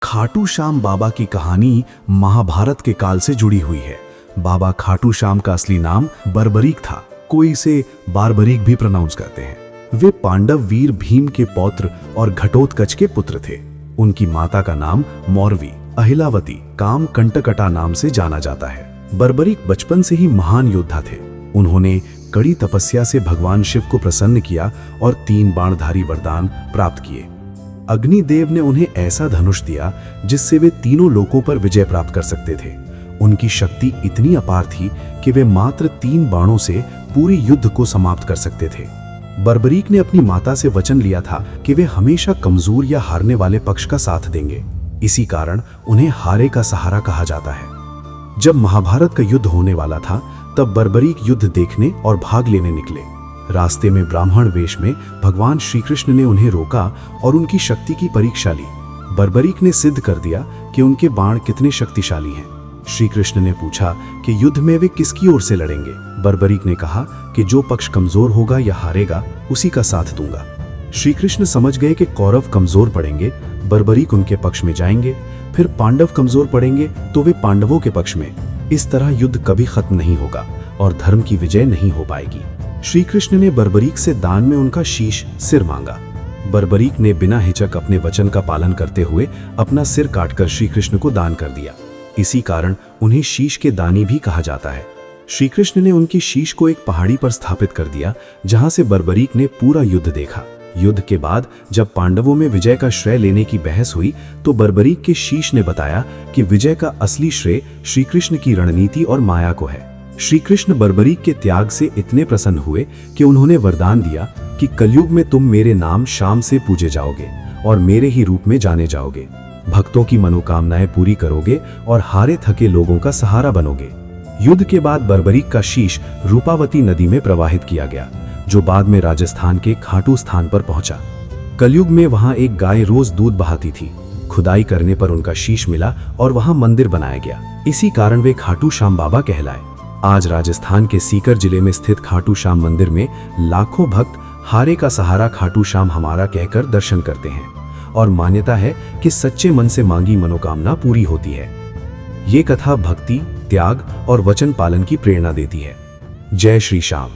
खाटू श्याम बाबा की कहानी महाभारत के काल से जुड़ी हुई है। बाबा खाटू श्याम का असली नाम बर्बरीक था, कोई इसे बारबरीक भी प्रोनाउंस करते हैं। वे पांडव वीर भीम के पौत्र और घटोत्कच के पुत्र थे। उनकी माता का नाम मौरवी अहिलावती काम कंटकटा नाम से जाना जाता है। बर्बरीक बचपन से ही महान योद्धा थे। उन्होंने कड़ी तपस्या से भगवान शिव को प्रसन्न किया और 3 बाणधारी वरदान प्राप्त किए। अग्निदेव ने उन्हें ऐसा धनुष दिया जिससे वे तीनों लोकों पर विजय प्राप्त कर सकते थे। उनकी शक्ति इतनी अपार थी कि वे मात्र 3 बाणों से पूरी युद्ध को समाप्त कर सकते थे। बर्बरीक ने अपनी माता से वचन लिया था कि वे हमेशा कमजोर या हारने वाले पक्ष का साथ देंगे। इसी कारण उन्हें हारे का सहारा कहा जाता है। जब महाभारत का युद्ध होने वाला था तब बर्बरीक युद्ध देखने और भाग लेने निकले। रास्ते में ब्राह्मण वेश में भगवान श्री कृष्ण ने उन्हें रोका और उनकी शक्ति की परीक्षा ली। बर्बरीक ने सिद्ध कर दिया कि उनके बाण कितने शक्तिशाली हैं। श्री कृष्ण ने पूछा कि युद्ध में वे किसकी ओर से लड़ेंगे। बर्बरीक ने कहा कि जो पक्ष कमजोर होगा या हारेगा उसी का साथ दूंगा। श्री कृष्ण समझ गए कि कौरव कमजोर पड़ेंगे, बर्बरीक उनके पक्ष में जाएंगे, फिर पांडव कमजोर पड़ेंगे तो वे पांडवों के पक्ष में। इस तरह युद्ध कभी खत्म नहीं होगा और धर्म की विजय नहीं हो पाएगी। श्री कृष्ण ने बर्बरीक से दान में उनका शीश सिर मांगा। बर्बरीक ने बिना हिचक अपने वचन का पालन करते हुए अपना सिर काटकर श्री कृष्ण को दान कर दिया। इसी कारण उन्हें शीश के दानी भी कहा जाता है। श्री कृष्ण ने उनकी शीश को एक पहाड़ी पर स्थापित कर दिया जहां से बर्बरीक ने पूरा युद्ध देखा। युद्ध के बाद जब पांडवों में विजय का श्रेय लेने की बहस हुई तो बर्बरीक के शीश ने बताया कि विजय का असली श्रेय श्री कृष्ण की रणनीति और माया को है। श्री कृष्ण बर्बरीक के त्याग से इतने प्रसन्न हुए कि उन्होंने वरदान दिया कि कलयुग में तुम मेरे नाम शाम से पूजे जाओगे और मेरे ही रूप में जाने जाओगे। भक्तों की मनोकामनाएं पूरी करोगे और हारे थके लोगों का सहारा बनोगे। युद्ध के बाद बर्बरीक का शीश रूपावती नदी में प्रवाहित किया गया, जो बाद में राजस्थान के खाटू स्थान पर पहुंचा। कलयुग में वहां एक गाय रोज दूध बहाती थी। खुदाई करने पर उनका शीश मिला और वहां मंदिर बनाया गया। इसी कारण वे खाटू श्याम बाबा कहलाए। आज राजस्थान के सीकर जिले में स्थित खाटू श्याम मंदिर में लाखों भक्त हारे का सहारा खाटू श्याम हमारा कहकर दर्शन करते हैं और मान्यता है कि सच्चे मन से मांगी मनोकामना पूरी होती है। ये कथा भक्ति, त्याग और वचन पालन की प्रेरणा देती है। जय श्री श्याम।